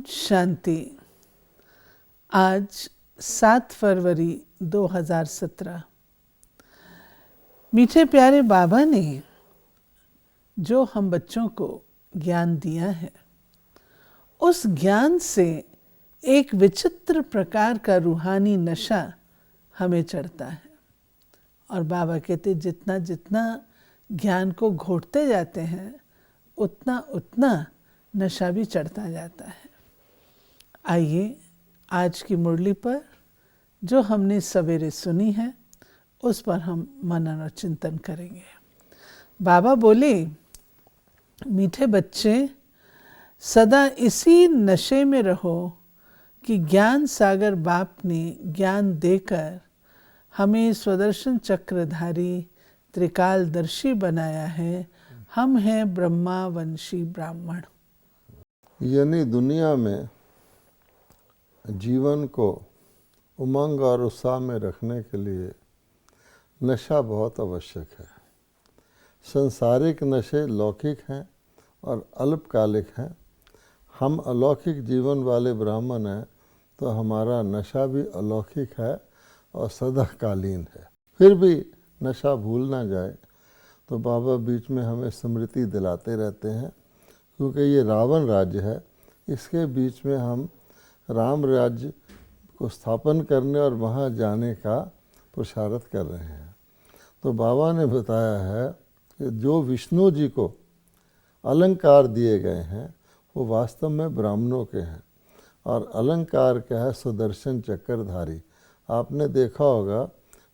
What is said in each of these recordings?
शांति। आज 7 फरवरी 2017। मीठे प्यारे बाबा ने जो हम बच्चों को ज्ञान दिया है, उस ज्ञान से एक विचित्र प्रकार का रूहानी नशा हमें चढ़ता है। और बाबा कहते जितना जितना ज्ञान को घोटते जाते हैं उतना उतना नशा भी चढ़ता जाता है। आइए आज की मुरली पर जो हमने सवेरे सुनी है उस पर हम मनन और चिंतन करेंगे। बाबा बोले, मीठे बच्चे सदा इसी नशे में रहो कि ज्ञान सागर बाप ने ज्ञान देकर हमें स्वदर्शन चक्रधारी त्रिकालदर्शी बनाया है। हम हैं ब्रह्मा वंशी ब्राह्मण। यानी दुनिया में जीवन को उमंग और उत्साह में रखने के लिए नशा बहुत आवश्यक है। संसारिक नशे लौकिक हैं और अल्पकालिक हैं। हम अलौकिक जीवन वाले ब्राह्मण हैं, तो हमारा नशा भी अलौकिक है और सदाकालीन है। फिर भी नशा भूल ना जाए, तो बाबा बीच में हमें स्मृति दिलाते रहते हैं, क्योंकि ये रावण राज्य है, इसके बीच में हम राम राज्य को स्थापन करने और वहाँ जाने का पुरुषार्थ कर रहे हैं। तो बाबा ने बताया है कि जो विष्णु जी को अलंकार दिए गए हैं वो वास्तव में ब्राह्मणों के हैं। और अलंकार क्या है? सुदर्शन चक्रधारी। आपने देखा होगा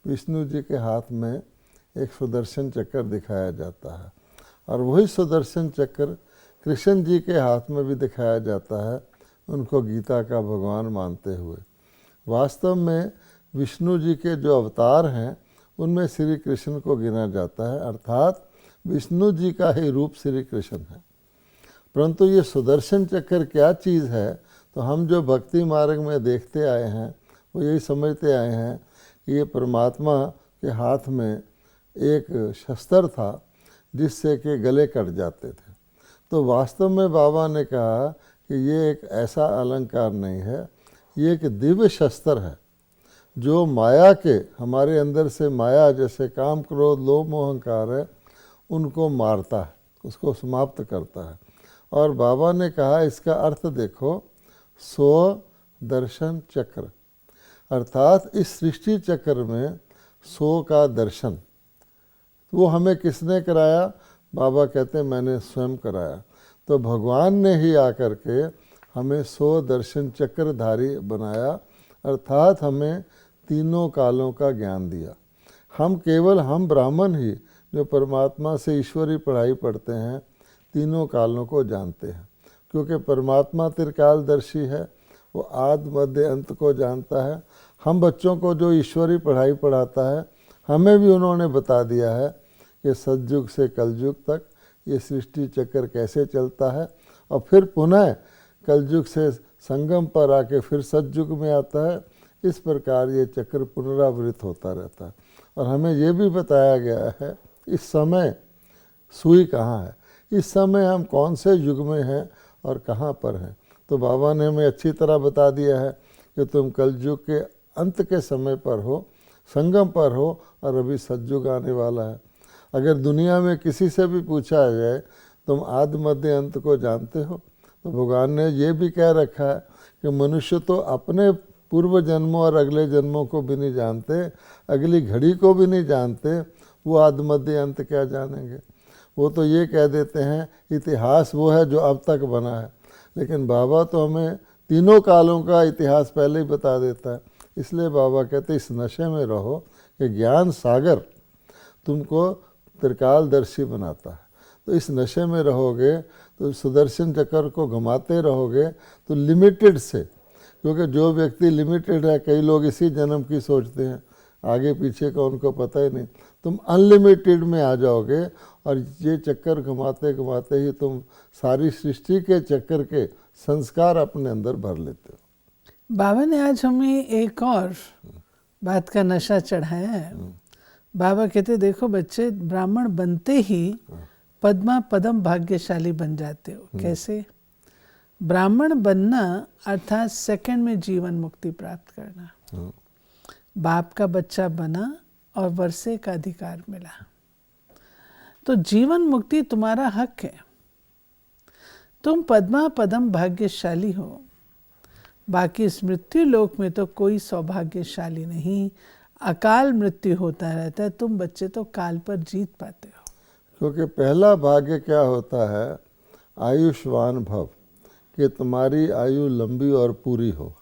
विष्णु जी के हाथ में एक सुदर्शन चक्र दिखाया जाता है, और वही सुदर्शन चक्र कृष्ण जी के हाथ में भी दिखाया जाता है, उनको गीता का भगवान मानते हुए। वास्तव में विष्णु जी के जो अवतार हैं उनमें श्री कृष्ण को गिना जाता है, अर्थात विष्णु जी का ही रूप श्री कृष्ण है। परंतु ये सुदर्शन चक्र क्या चीज़ है? तो हम जो भक्ति मार्ग में देखते आए हैं वो यही समझते आए हैं कि ये परमात्मा के हाथ में एक शस्त्र था जिससे कि गले कट जाते थे। तो वास्तव में बाबा ने कहा कि ये एक ऐसा अलंकार नहीं है, ये एक दिव्य शस्त्र है जो माया के, हमारे अंदर से माया जैसे काम क्रोध लोभ मोह अहंकार है, उनको मारता है, उसको समाप्त करता है। और बाबा ने कहा इसका अर्थ देखो, स्व दर्शन चक्र, अर्थात इस सृष्टि चक्र में स्व का दर्शन वो हमें किसने कराया? बाबा कहते हैं मैंने स्वयं कराया। तो भगवान ने ही आकर के हमें स्व दर्शन चक्रधारी बनाया, अर्थात हमें तीनों कालों का ज्ञान दिया। हम ब्राह्मण ही जो परमात्मा से ईश्वरी पढ़ाई पढ़ते हैं तीनों कालों को जानते हैं, क्योंकि परमात्मा त्रिकालदर्शी है, वो आदि मध्य अंत को जानता है। हम बच्चों को जो ईश्वरी पढ़ाई पढ़ाता है, हमें भी उन्होंने बता दिया है कि सतयुग से कलयुग तक ये सृष्टि चक्र कैसे चलता है, और फिर पुनः कलयुग से संगम पर आके फिर सतयुग में आता है। इस प्रकार ये चक्र पुनरावृत्त होता रहता है। और हमें ये भी बताया गया है इस समय सुई कहाँ है, इस समय हम कौन से युग में हैं और कहाँ पर हैं। तो बाबा ने हमें अच्छी तरह बता दिया है कि तुम कलयुग के अंत के समय पर हो, संगम पर हो, और अभी सतयुग आने वाला है। अगर दुनिया में किसी से भी पूछा जाए तुम आदि मध्य अंत को जानते हो, तो भगवान ने ये भी कह रखा है कि मनुष्य तो अपने पूर्व जन्मों और अगले जन्मों को भी नहीं जानते, अगली घड़ी को भी नहीं जानते, वो आदि मध्य अंत क्या जानेंगे। वो तो ये कह देते हैं इतिहास वो है जो अब तक बना है, लेकिन बाबा तो हमें तीनों कालों का इतिहास पहले ही बता देता है। इसलिए बाबा कहते इस नशे में रहो कि ज्ञान सागर तुमको त्रिकालदर्शी बनाता है। तो इस नशे में रहोगे तो सुदर्शन चक्र को घुमाते रहोगे तो लिमिटेड से, क्योंकि जो व्यक्ति लिमिटेड है, कई लोग इसी जन्म की सोचते हैं, आगे पीछे का उनको पता ही नहीं, तुम अनलिमिटेड में आ जाओगे और ये चक्कर घुमाते घुमाते ही तुम सारी सृष्टि के चक्कर के संस्कार अपने अंदर भर लेते हो। बाबा ने आज हमें एक और बात का नशा चढ़ाया है। बाबा कहते देखो बच्चे, ब्राह्मण बनते ही पद्मा पदम भाग्यशाली बन जाते हो। कैसे? ब्राह्मण बनना अर्थात सेकंड में जीवन मुक्ति प्राप्त करना। बाप का बच्चा बना और वर्षे का अधिकार मिला, तो जीवन मुक्ति तुम्हारा हक है। तुम पद्मा पदम भाग्यशाली हो। बाकी इस मृत्यु लोक में तो कोई सौभाग्यशाली नहीं, अकाल मृत्यु होता रहता है। तुम बच्चे तो काल पर जीत पाते हो। क्योंकि पहला भाग्य क्या होता है, आयुष्मान भव, कि तुम्हारी आयु लंबी और पूरी हो।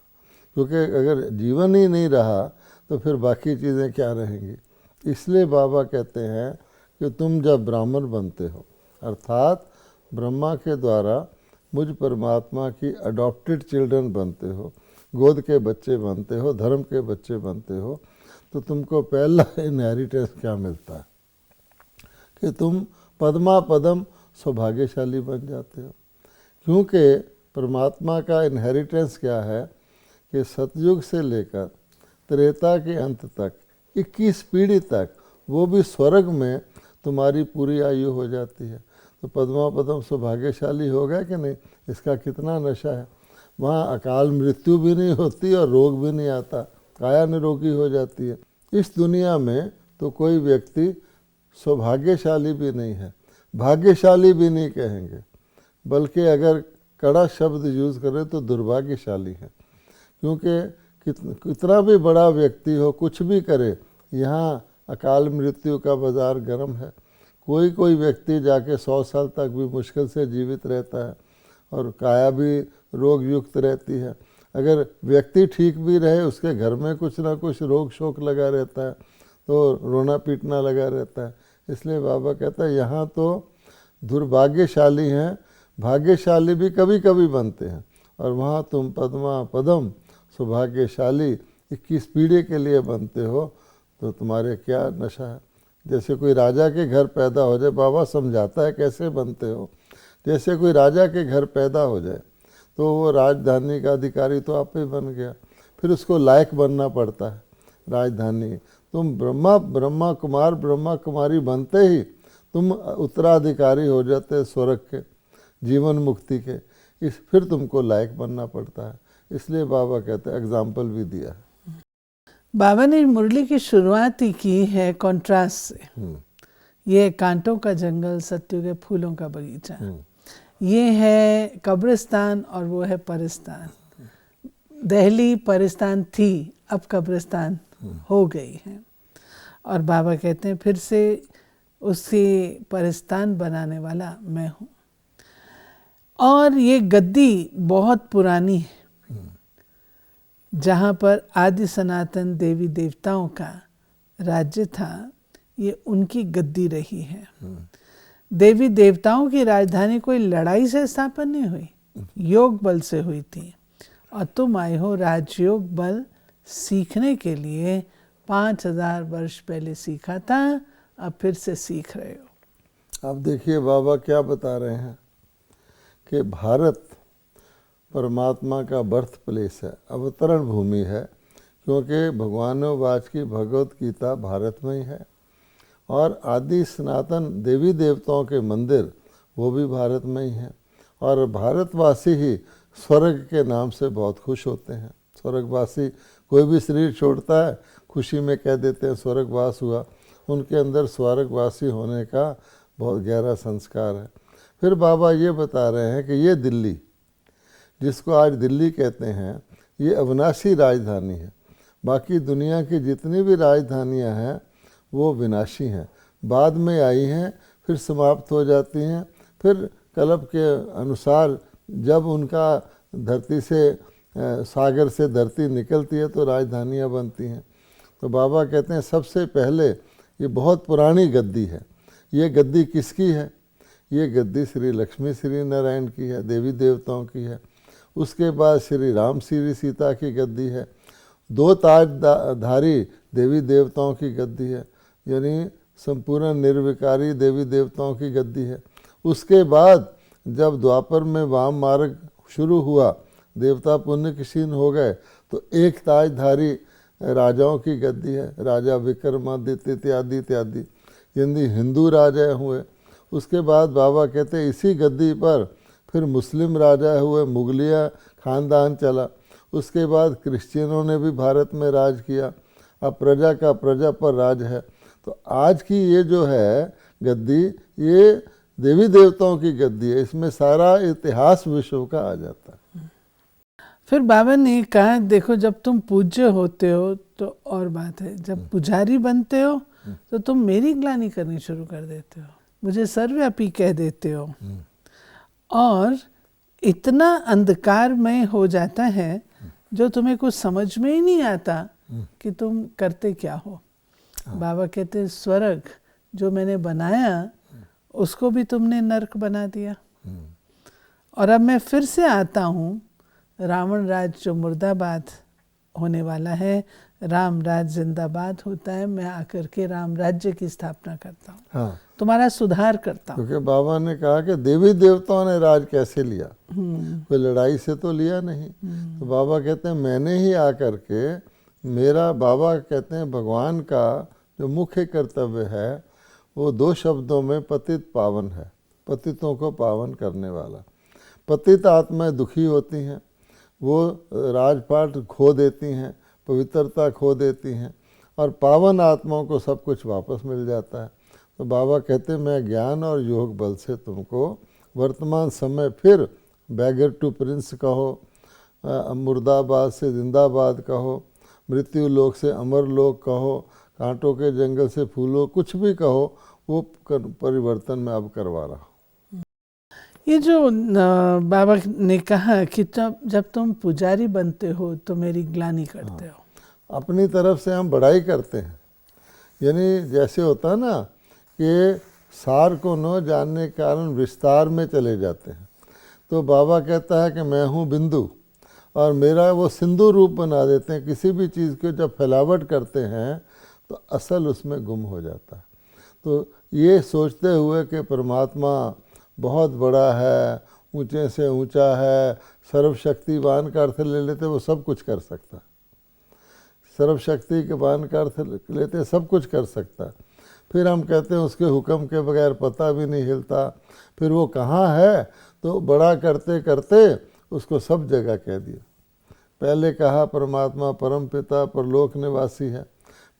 क्योंकि अगर जीवन ही नहीं रहा तो फिर बाकी चीज़ें क्या रहेंगी। इसलिए बाबा कहते हैं कि तुम जब ब्राह्मण बनते हो, अर्थात ब्रह्मा के द्वारा मुझ परमात्मा की अडॉप्टेड चिल्ड्रन बनते हो, गोद के बच्चे बनते हो, धर्म के बच्चे बनते हो, तो तुमको पहला इनहेरिटेंस क्या मिलता है कि तुम पद्मा पदम सौभाग्यशाली बन जाते हो। क्योंकि परमात्मा का इनहेरिटेंस क्या है कि सतयुग से लेकर त्रेता के अंत तक 21 पीढ़ी तक, वो भी स्वर्ग में तुम्हारी पूरी आयु हो जाती है। तो पद्मा पदम सौभाग्यशाली हो गया कि नहीं, इसका कितना नशा है। वहाँ अकाल मृत्यु भी नहीं होती और रोग भी नहीं आता, काया निरोगी हो जाती है। इस दुनिया में तो कोई व्यक्ति सौभाग्यशाली भी नहीं है, भाग्यशाली भी नहीं कहेंगे, बल्कि अगर कड़ा शब्द यूज़ करें तो दुर्भाग्यशाली है। क्योंकि कितना भी बड़ा व्यक्ति हो, कुछ भी करे, यहाँ अकाल मृत्यु का बाज़ार गर्म है। कोई व्यक्ति जाके 100 साल तक भी मुश्किल से जीवित रहता है और काया भी रोग युक्त रहती है। अगर व्यक्ति ठीक भी रहे, उसके घर में कुछ ना कुछ रोग शोक लगा रहता है, तो रोना पीटना लगा रहता है। इसलिए बाबा कहता है यहाँ तो दुर्भाग्यशाली हैं, भाग्यशाली भी कभी कभी बनते हैं। और वहाँ तुम पद्मा पदम सौभाग्यशाली 21 पीढ़ी के लिए बनते हो, तो तुम्हारे क्या नशा है। जैसे कोई राजा के घर पैदा हो जाए, बाबा समझाता है कैसे बनते हो। जैसे कोई राजा के घर पैदा हो जाए तो वो राजधानी का अधिकारी तो आप ही बन गया, फिर उसको लायक बनना पड़ता है राजधानी। तुम ब्रह्मा कुमारी बनते ही तुम उत्तराधिकारी हो जाते स्वर्ग के, जीवन मुक्ति के। फिर तुमको लायक बनना पड़ता है। इसलिए बाबा कहते हैं, एग्जाम्पल भी दिया है। बाबा ने मुरली की शुरुआत ही की है कॉन्ट्रास्ट से। ये कांटों का जंगल, सत्युग के फूलों का बगीचा, ये है कब्रिस्तान और वो है परिस्तान। दहली परिस्तान थी, अब कब्रिस्तान हो गई है। और बाबा कहते हैं फिर से उसी परिस्तान बनाने वाला मैं हूँ। और ये गद्दी बहुत पुरानी है, जहाँ पर आदि सनातन देवी देवताओं का राज्य था, ये उनकी गद्दी रही है। देवी देवताओं की राजधानी कोई लड़ाई से स्थापन नहीं हुई, योग बल से हुई थी। और तुम आए हो राजयोग बल सीखने के लिए। 5000 वर्ष पहले सीखा था, अब फिर से सीख रहे हो। अब देखिए बाबा क्या बता रहे हैं कि भारत परमात्मा का बर्थ प्लेस है, अवतरण भूमि है। क्योंकि भगवानोवाच की भगवत गीता भारत में ही है, और आदि सनातन देवी देवताओं के मंदिर वो भी भारत में ही हैं। और भारतवासी ही स्वर्ग के नाम से बहुत खुश होते हैं। स्वर्गवासी कोई भी शरीर छोड़ता है, खुशी में कह देते हैं स्वर्गवास हुआ। उनके अंदर स्वर्गवासी होने का बहुत गहरा संस्कार है। फिर बाबा ये बता रहे हैं कि ये दिल्ली, जिसको आज दिल्ली कहते हैं, ये अविनाशी राजधानी है। बाकी दुनिया की जितनी भी राजधानियां हैं वो विनाशी हैं, बाद में आई हैं, फिर समाप्त हो जाती हैं। फिर कल्प के अनुसार जब उनका धरती से सागर से धरती निकलती है तो राजधानियां बनती हैं। तो बाबा कहते हैं सबसे पहले ये बहुत पुरानी गद्दी है। ये गद्दी किसकी है? ये गद्दी श्री लक्ष्मी श्री नारायण की है, देवी देवताओं की है। उसके बाद श्री राम श्री सीता की गद्दी है। 2 ताजधारी देवी देवताओं की गद्दी है, यानी संपूर्ण निर्विकारी देवी देवताओं की गद्दी है। उसके बाद जब द्वापर में वाम मार्ग शुरू हुआ, देवता पुण्य क्षीण हो गए, तो 1 ताजधारी राजाओं की गद्दी है, राजा विक्रमादित्य इत्यादि इत्यादि, यानी हिंदू राजा हुए। उसके बाद बाबा कहते हैं इसी गद्दी पर फिर मुस्लिम राजा हुए, मुगलिया खानदान चला, उसके बाद क्रिश्चियनों ने भी भारत में राज किया। अब प्रजा का प्रजा पर राज है। तो आज की ये जो है गद्दी, ये देवी देवताओं की गद्दी है, इसमें सारा इतिहास विश्व का आ जाता है। फिर बाबा ने कहा देखो जब तुम पूज्य होते हो तो और बात है, जब पुजारी बनते हो तो तुम मेरी ग्लानि करनी शुरू कर देते हो, मुझे सर्वव्यापी कह देते हो, और इतना अंधकारमय हो जाता है जो तुम्हें कुछ समझ में ही नहीं आता कि तुम करते क्या हो। बाबा कहते हैं स्वर्ग जो मैंने बनाया उसको भी तुमने नरक बना दिया। और अब मैं फिर से आता हूँ, रावण राज जो मुर्दाबाद होने वाला है, राम राज जिंदाबाद होता है, मैं आकर के राम राज्य की स्थापना करता हूँ। हाँ, तुम्हारा सुधार करता हूँ। क्योंकि बाबा ने कहा कि देवी देवताओं ने राज कैसे लिया, कोई लड़ाई से तो लिया नहीं। तो बाबा कहते हैं मैंने ही आकर के, मेरा बाबा कहते हैं भगवान का जो मुख्य कर्तव्य है वो 2 शब्दों में पतित पावन है, पतितों को पावन करने वाला। पतित आत्माएं दुखी होती हैं, वो राजपाट खो देती हैं, पवित्रता खो देती हैं, और पावन आत्माओं को सब कुछ वापस मिल जाता है। तो बाबा कहते हैं मैं ज्ञान और योग बल से तुमको वर्तमान समय फिर बैगर टू प्रिंस कहो, मुर्दाबाद से जिंदाबाद कहो, मृत्यु लोक से अमर लोक कहो, कांटों के जंगल से फूलों, कुछ भी कहो, वो परिवर्तन मैं अब करवा रहा हूँ। ये जो बाबा ने कहा कि जब तुम पुजारी बनते हो तो मेरी ग्लानि करते हो। अपनी तरफ से हम बड़ाई करते हैं, यानी जैसे होता है ना कि सार को न जानने के कारण विस्तार में चले जाते हैं। तो बाबा कहता है कि मैं हूँ बिंदु, और मेरा वो सिंधु रूप बना देते हैं। किसी भी चीज़ को जब फैलावट करते हैं तो असल उसमें गुम हो जाता है। तो ये सोचते हुए कि परमात्मा बहुत बड़ा है, ऊंचे से ऊंचा है, सर्वशक्तिवान का अर्थ ले लेते वो सब कुछ कर सकता है, सर्वशक्ति के वान का अर्थ लेते सब कुछ कर सकता है। फिर हम कहते हैं उसके हुक्म के बगैर पता भी नहीं हिलता। फिर वो कहाँ है, तो बड़ा करते करते उसको सब जगह कह दिया। पहले कहा परमात्मा परम पिता परलोक निवासी है,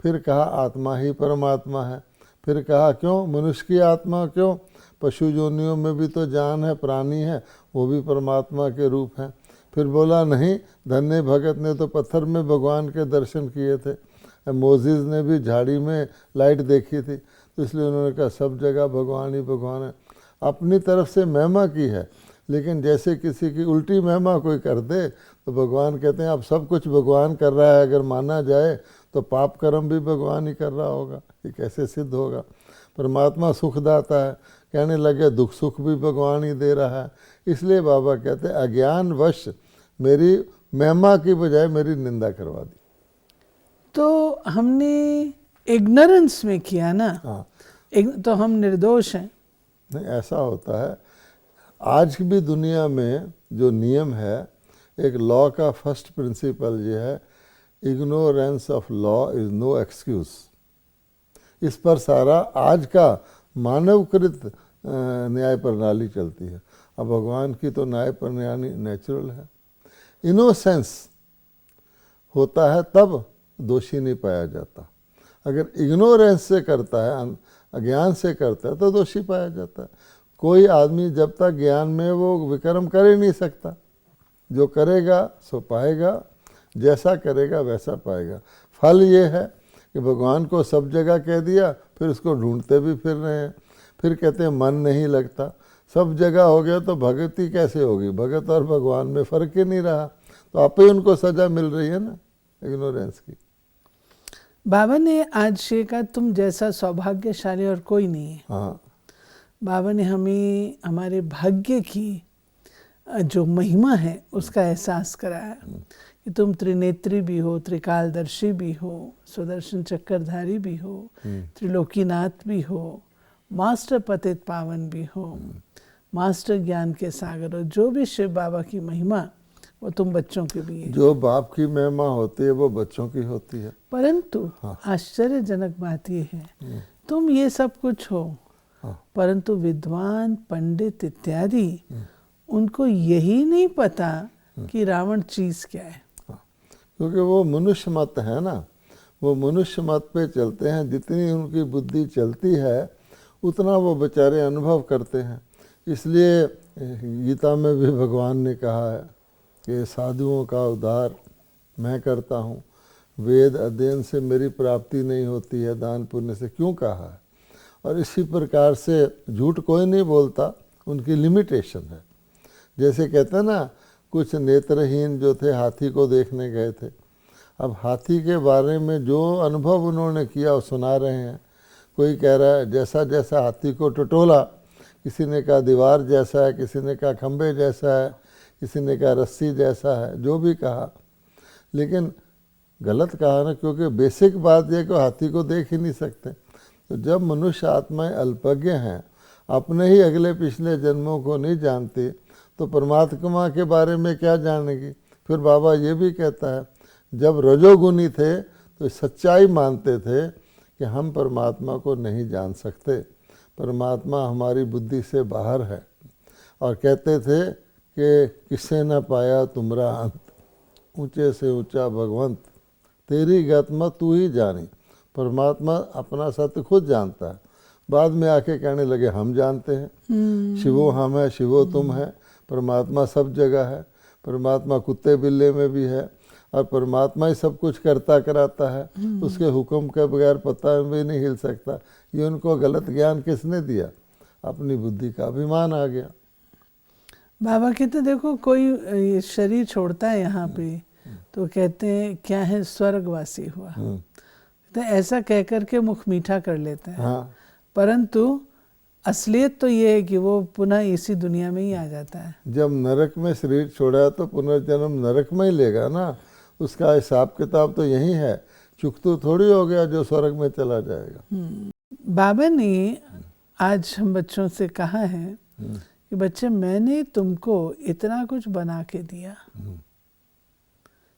फिर कहा आत्मा ही परमात्मा है, फिर कहा क्यों मनुष्य की आत्मा, क्यों पशु योनियों में भी तो जान है, प्राणी है, वो भी परमात्मा के रूप हैं। फिर बोला नहीं, धन्य भगत ने तो पत्थर में भगवान के दर्शन किए थे, मोजिस ने भी झाड़ी में लाइट देखी थी, तो इसलिए उन्होंने कहा सब जगह भगवान ही भगवान है। अपनी तरफ से महिमा की है, लेकिन जैसे किसी की उल्टी महिमा कोई कर दे तो भगवान कहते हैं अब सब कुछ भगवान कर रहा है, अगर माना जाए तो पाप कर्म भी भगवान ही कर रहा होगा, ये कैसे सिद्ध होगा। परमात्मा सुखदाता है, कहने लगे दुख सुख भी भगवान ही दे रहा है। इसलिए बाबा कहते हैं अज्ञानवश मेरी महिमा की बजाय मेरी निंदा करवा दी। तो हमने इग्नोरेंस में किया ना। हाँ, तो हम निर्दोष हैं। नहीं, ऐसा होता है। आज की भी दुनिया में जो नियम है, एक लॉ का फर्स्ट प्रिंसिपल ये है, ignorance of law is no excuse. इस पर सारा आज का मानवकृत न्याय प्रणाली चलती है। अब भगवान की तो न्याय प्रणाली नेचुरल है। इनोसेंस होता है तब दोषी नहीं पाया जाता, अगर इग्नोरेंस से करता है, अज्ञान से करता है, तो दोषी पाया जाता है। कोई आदमी जब तक ज्ञान में वो विक्रम कर ही नहीं सकता, जो करेगा सो पाएगा, जैसा करेगा वैसा पाएगा। फल ये है कि भगवान को सब जगह कह दिया, फिर उसको ढूंढते भी फिर रहे हैं। फिर कहते हैं मन नहीं लगता, सब जगह हो गया तो भक्ति कैसे होगी, भगत और भगवान में फ़र्क ही नहीं रहा, तो आप ही उनको सज़ा मिल रही है ना इग्नोरेंस की। बाबा ने आज ये कहा तुम जैसा सौभाग्यशाली और कोई नहीं है। हाँ, बाबा ने हमें हमारे भाग्य की जो महिमा है उसका एहसास कराया कि तुम त्रिनेत्री भी हो, त्रिकालदर्शी भी हो, सुदर्शन चक्रधारी भी हो, त्रिलोकीनाथ भी हो, मास्टर पतित पावन भी हो, मास्टर ज्ञान के सागर हो। जो भी शिव बाबा की महिमा वो तुम बच्चों के भी है। जो बाप की महिमा होती है वो बच्चों की होती है। परंतु हाँ, आश्चर्यजनक बात ये है, तुम ये सब कुछ हो, परंतु विद्वान पंडित इत्यादि उनको यही नहीं पता कि रावण चीज क्या है। क्योंकि वो मनुष्य मत है ना, वो मनुष्य मत पे चलते हैं। जितनी उनकी बुद्धि चलती है उतना वो बेचारे अनुभव करते हैं। इसलिए गीता में भी भगवान ने कहा है कि साधुओं का उद्धार मैं करता हूँ, वेद अध्ययन से मेरी प्राप्ति नहीं होती है, दान पुण्य से क्यों कहा है। और इसी प्रकार से झूठ कोई नहीं बोलता, उनकी लिमिटेशन है। जैसे कहते हैं ना, कुछ नेत्रहीन जो थे हाथी को देखने गए थे। अब हाथी के बारे में जो अनुभव उन्होंने किया वो सुना रहे हैं। कोई कह रहा है जैसा जैसा हाथी को टटोला, किसी ने कहा दीवार जैसा है, किसी ने कहा खंबे जैसा है, किसी ने कहा रस्सी जैसा है, जो भी कहा, लेकिन गलत कहा ना, क्योंकि बेसिक बात यह कि हाथी को देख ही नहीं सकते। तो जब मनुष्य आत्माएं अल्पज्ञ हैं, अपने ही अगले पिछले जन्मों को नहीं जानती, तो परमात्मा के बारे में क्या जानेगी। फिर बाबा ये भी कहता है, जब रजोगुनी थे तो सच्चाई मानते थे कि हम परमात्मा को नहीं जान सकते, परमात्मा हमारी बुद्धि से बाहर है। और कहते थे कि किसे न पाया तुमरा अंत, ऊंचे से ऊंचा भगवंत, तेरी गतमा तू ही जानी। परमात्मा अपना सत्य खुद जानता है। बाद में आके कहने लगे हम जानते हैं, शिवो हम है, शिवो तुम है। परमात्मा सब जगह है, परमात्मा कुत्ते बिल्ले में भी है, और परमात्मा ही सब कुछ करता कराता है। उसके हुक्म के बगैर पता भी नहीं हिल सकता। ये उनको गलत ज्ञान किसने दिया? अपनी बुद्धि का अभिमान आ गया। बाबा कहते देखो, कोई शरीर छोड़ता है यहाँ पे तो कहते हैं क्या है, स्वर्गवासी हुआ। तो ऐसा कहकर के मुख मीठा कर लेते हैं। हाँ। परंतु असलियत तो ये है कि वो पुनः इसी दुनिया में ही आ जाता है। जब नरक में शरीर छोड़ा तो पुनर्जन्म नरक में ही लेगा ना। उसका हिसाब किताब तो यही है, चुकतू थोड़ी हो गया जो स्वर्ग में चला जाएगा। बाबा ने आज हम बच्चों से कहा है कि बच्चे, मैंने तुमको इतना कुछ बना के दिया,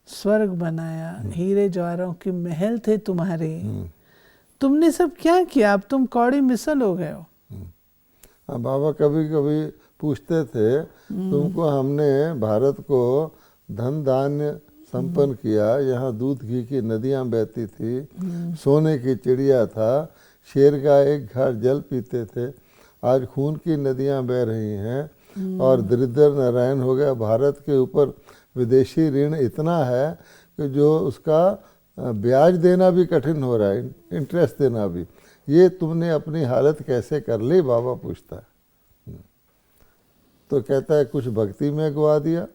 स्वर्ग बनाया, हीरे जवाहरों की महल थे तुम्हारे, तुमने सब क्या किया? अब तुम कौड़ी मिसल हो गए हो। बाबा कभी कभी पूछते थे, तुमको हमने भारत को धन धान्य संपन्न किया, यहाँ दूध घी की नदियाँ बहती थी, सोने की चिड़िया था, शेर का एक घर जल पीते थे, आज खून की नदियाँ बह रही हैं और दरिद्र नारायण हो गया। भारत के ऊपर विदेशी ऋण इतना है कि जो उसका ब्याज देना भी कठिन हो रहा है, इंटरेस्ट देना भी। ये तुमने अपनी हालत कैसे कर ली? बाबा पूछता है। तो कहता है कुछ भक्ति में गवा दिया,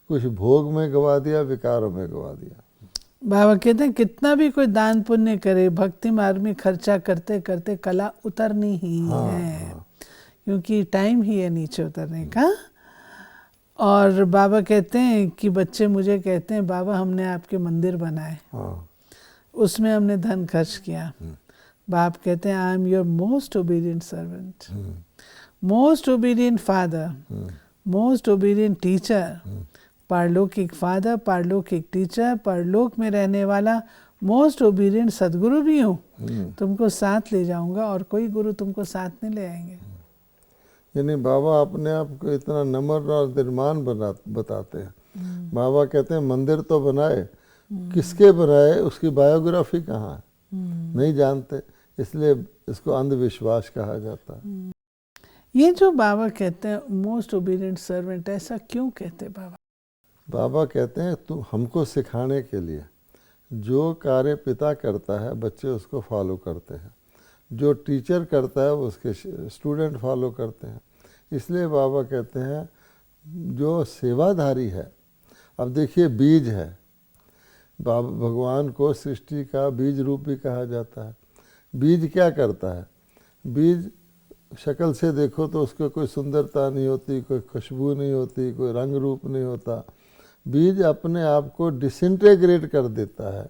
कुछ भोग में गवा दिया, विकारों में गवा दिया। बाबा कहते हैं कितना भी कोई दान पुण्य करे, भक्ति मार्ग में खर्चा करते करते कला उतरनी ही है, क्योंकि टाइम ही है नीचे उतरने का। और बाबा कहते हैं कि बच्चे मुझे कहते हैं, बाबा हमने आपके मंदिर बनाए, उसमें हमने धन खर्च किया। बाप कहते हैं, I am your most obedient servant, most obedient father, most obedient teacher, पारलौकिक फादर, पारलौकिक टीचर, परलोक में रहने वाला मोस्ट ओबीडियंट सदगुरु भी हूँ। तुमको साथ ले जाऊंगा और कोई गुरु तुमको साथ नहीं ले आएंगे। यानी बाबा अपने आप को इतना नम्र और निर्माण बताते हैं। बाबा कहते हैं मंदिर तो बनाए, किसके बनाए उसकी बायोग्राफी कहाँ है नहीं जानते, इसलिए इसको अंधविश्वास कहा जाता है। ये जो बाबा कहते हैं मोस्ट ओबीडियंट सर्वेंट, ऐसा क्यों कहते हैं बाबा? बाबा कहते हैं तुम हमको सिखाने के लिए, जो कार्य पिता करता है बच्चे उसको फॉलो करते हैं, जो टीचर करता है उसके स्टूडेंट फॉलो करते हैं। इसलिए बाबा कहते हैं जो सेवाधारी है, अब देखिए बीज है, बाबा भगवान को सृष्टि का बीज रूप भी कहा जाता है। बीज क्या करता है? बीज शक्ल से देखो तो उसको कोई सुंदरता नहीं होती, कोई खुशबू नहीं होती, कोई रंग रूप नहीं होता। बीज अपने आप को डिसइंटीग्रेट कर देता है,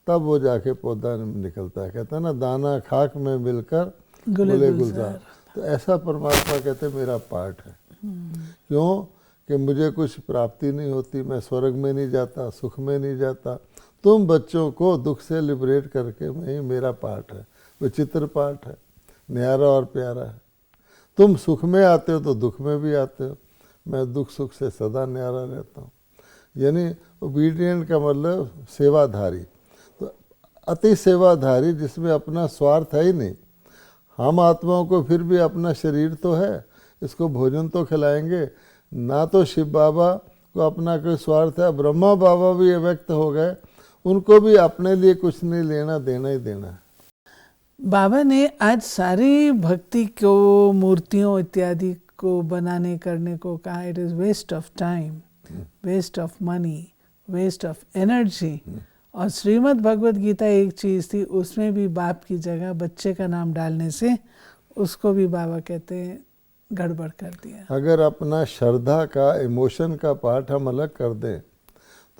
तब वो जाके पौधा निकलता है। कहता है ना, दाना खाक में मिलकर गुले गुलजार। तो ऐसा परमात्मा कहते मेरा पार्ट है। क्यों कि मुझे कुछ प्राप्ति नहीं होती, मैं स्वर्ग में नहीं जाता, सुख में नहीं जाता। तुम बच्चों को दुख से लिबरेट करके मैं, मेरा पार्ट है, विचित्र पार्ट है, न्यारा और प्यारा है। तुम सुख में आते हो तो दुख में भी आते हो, मैं दुख सुख से सदा न्यारा रहता हूँ। यानी ओबीडियंट का मतलब सेवाधारी, तो अति सेवाधारी जिसमें अपना स्वार्थ है ही नहीं। हम आत्माओं को फिर भी अपना शरीर तो है, इसको भोजन तो खिलाएंगे ना, तो शिव बाबा को अपना कोई स्वार्थ है। ब्रह्मा बाबा भी व्यक्त हो गए, उनको भी अपने लिए कुछ नहीं लेना देना ही देना है। बाबा ने आज सारी भक्ति को, मूर्तियों इत्यादि को बनाने करने को कहा it is waste of time, waste of money, waste of energy. और श्रीमद् भगवत गीता एक चीज़ थी, उसमें भी बाप की जगह बच्चे का नाम डालने से उसको भी बाबा कहते हैं गड़बड़ कर दिया। अगर अपना श्रद्धा का, इमोशन का पार्ट हम अलग कर दें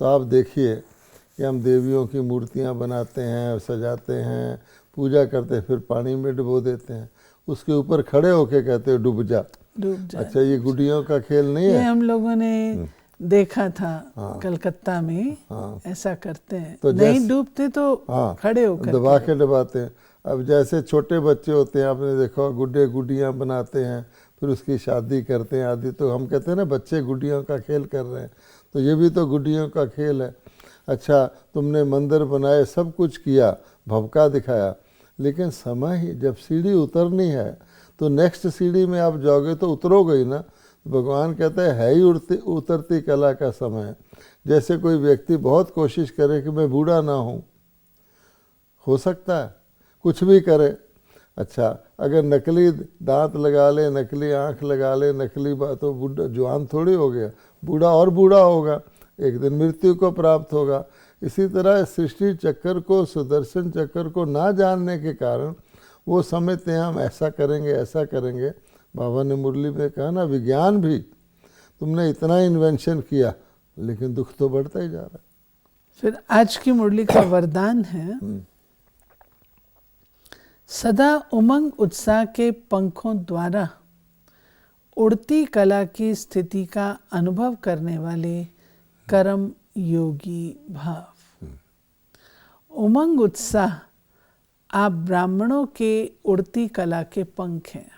तो आप देखिए कि हम देवियों की मूर्तियां बनाते हैं, सजाते हैं, पूजा करते हैं, फिर पानी में डुबो देते हैं, उसके ऊपर खड़े होके कहते हैं डूब जा, डूब जा। अच्छा ये गुड़ियों का खेल नहीं है। ये हम लोगों ने देखा था कलकत्ता में, ऐसा करते हैं, तो नहीं डूबते तो खड़े होकर दबा के डुबाते हैं। अब जैसे छोटे बच्चे होते हैं, आपने देखा, गुड्डे गुड्डियाँ बनाते हैं, फिर उसकी शादी करते हैं आदि, तो हम कहते हैं ना बच्चे गुड्डियों का खेल कर रहे हैं, तो ये भी तो गुड्डियों का खेल है। अच्छा तुमने मंदिर बनाए, सब कुछ किया, भवका दिखाया, लेकिन समय ही जब सीढ़ी उतरनी है तो नेक्स्ट सीढ़ी में आप जाओगे तो उतरोगे ही ना। भगवान कहते हैं है ही उतरती कला का समय। जैसे कोई व्यक्ति बहुत कोशिश करे कि मैं बूढ़ा ना हूँ, हो सकता है, कुछ भी करे। अच्छा अगर नकली दांत लगा ले, नकली आँख लगा ले, नकली बात, तो बूढ़ा जवान थोड़ी हो गया, बूढ़ा और बूढ़ा होगा, एक दिन मृत्यु को प्राप्त होगा। इसी तरह सृष्टि चक्कर को, सुदर्शन चक्कर को ना जानने के कारण वो समझते हैं हम ऐसा करेंगे, ऐसा करेंगे। बाबा ने मुरली में कहा ना, विज्ञान भी, तुमने इतना इन्वेंशन किया लेकिन दुख तो बढ़ता ही जा रहा है। फिर आज की मुरली का वरदान है, सदा उमंग उत्साह के पंखों द्वारा उड़ती कला की स्थिति का अनुभव करने वाले कर्म योगी भाव। उमंग उत्साह आप ब्राह्मणों के उड़ती कला के पंख हैं।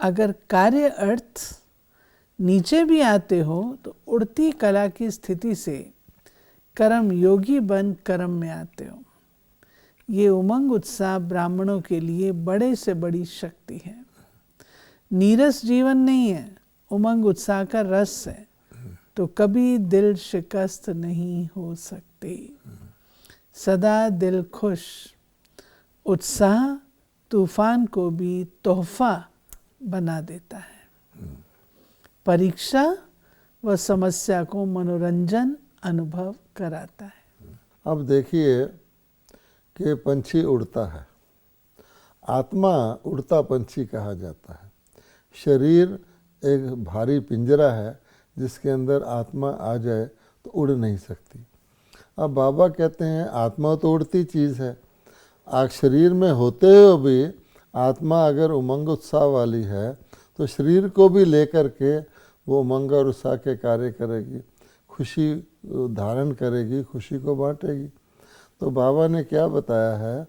अगर कार्य अर्थ नीचे भी आते हो तो उड़ती कला की स्थिति से कर्म योगी बन कर्म में आते हो। ये उमंग उत्साह ब्राह्मणों के लिए बड़े से बड़ी शक्ति है। नीरस जीवन नहीं है, उमंग उत्साह का रस है, तो कभी दिल शिकस्त नहीं हो सकते। सदा दिल खुश, उत्साह तूफान को भी तोहफा बना देता है। परीक्षा व समस्या को मनोरंजन अनुभव कराता है। अब देखिए कि पंछी उड़ता है, आत्मा उड़ता पंछी कहा जाता है। शरीर एक भारी पिंजरा है जिसके अंदर आत्मा आ जाए तो उड़ नहीं सकती। अब बाबा कहते हैं आत्मा तो उड़ती चीज़ है, आग शरीर में होते हुए भी आत्मा अगर उमंग उत्साह वाली है तो शरीर को भी लेकर के वो उमंग और उत्साह के कार्य करेगी, खुशी धारण करेगी, खुशी को बांटेगी। तो बाबा ने क्या बताया है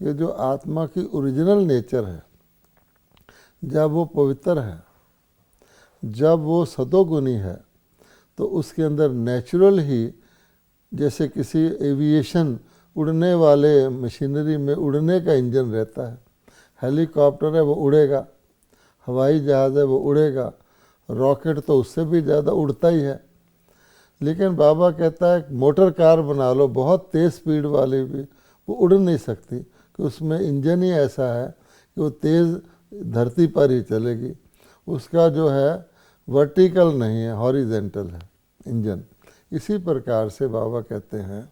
कि जो आत्मा की ओरिजिनल नेचर है, जब वो पवित्र है, जब वो सतोगुणी है, तो उसके अंदर नेचुरल ही, जैसे किसी एविएशन उड़ने वाले मशीनरी में उड़ने का इंजन रहता है, हेलीकॉप्टर है वो उड़ेगा, हवाई जहाज़ है वो उड़ेगा, रॉकेट तो उससे भी ज़्यादा उड़ता ही है। लेकिन बाबा कहता है मोटर कार बना लो बहुत तेज़ स्पीड वाली भी, वो उड़ नहीं सकती, कि उसमें इंजन ही ऐसा है कि वो तेज़ धरती पर ही चलेगी, उसका जो है वर्टिकल नहीं है, हॉरिजेंटल है इंजन। इसी प्रकार से बाबा कहते हैं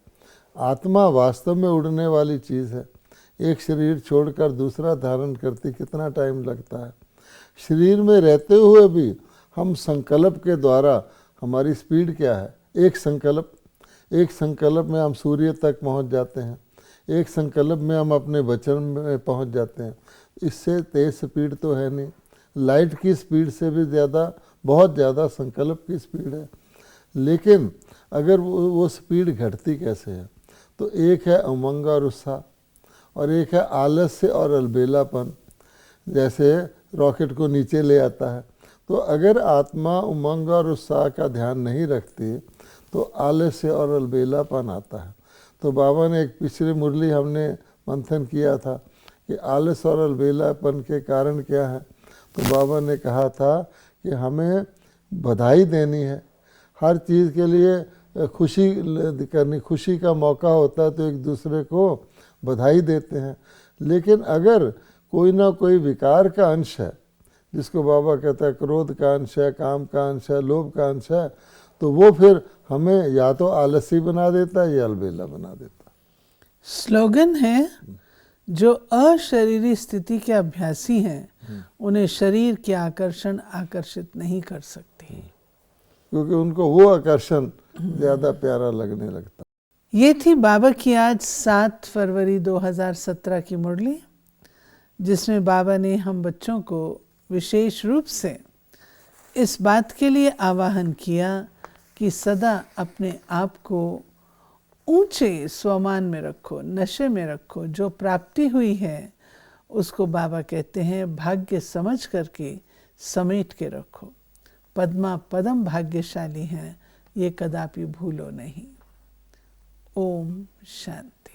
आत्मा वास्तव में उड़ने वाली चीज़ है। एक शरीर छोड़कर दूसरा धारण करती कितना टाइम लगता है। शरीर में रहते हुए भी हम संकल्प के द्वारा, हमारी स्पीड क्या है, एक संकल्प में हम सूर्य तक पहुंच जाते हैं, एक संकल्प में हम अपने वचन में पहुंच जाते हैं। इससे तेज स्पीड तो है नहीं, लाइट की स्पीड से भी ज़्यादा, बहुत ज़्यादा संकल्प की स्पीड है। लेकिन अगर वो स्पीड घटती कैसे है, तो एक है उमंग और उत्साह और एक है आलस्य और अलबेलापन। जैसे रॉकेट को नीचे ले आता है तो अगर आत्मा उमंग और उत्साह का ध्यान नहीं रखती तो आलस्य और अलबेलापन आता है। तो बाबा ने एक पिछली मुरली हमने मंथन किया था कि आलस्य और अलबेलापन के कारण क्या है। तो बाबा ने कहा था कि हमें बधाई देनी है, हर चीज़ के लिए खुशी करनी, खुशी का मौका होता है तो एक दूसरे को बधाई देते हैं। लेकिन अगर कोई ना कोई विकार का अंश है, जिसको बाबा कहता है क्रोध का अंश है, काम का अंश है, लोभ का अंश है, तो वो फिर हमें या तो आलसी बना देता है या अलबेला बना देता है। स्लोगन है, जो अशरीरी स्थिति के अभ्यासी हैं उन्हें शरीर के आकर्षण आकर्षित नहीं कर सकते, क्योंकि उनको वो आकर्षण ज़्यादा प्यारा लगने लगता। ये थी बाबा की आज 7 फरवरी 2017 की मुरली, जिसमें बाबा ने हम बच्चों को विशेष रूप से इस बात के लिए आह्वान किया कि सदा अपने आप को ऊंचे स्वमान में रखो, नशे में रखो। जो प्राप्ति हुई है उसको बाबा कहते हैं भाग्य समझ करके समेट के रखो। पद्मा पदम भाग्यशाली हैं, ये कदापि भूलो नहीं। ओम शांति।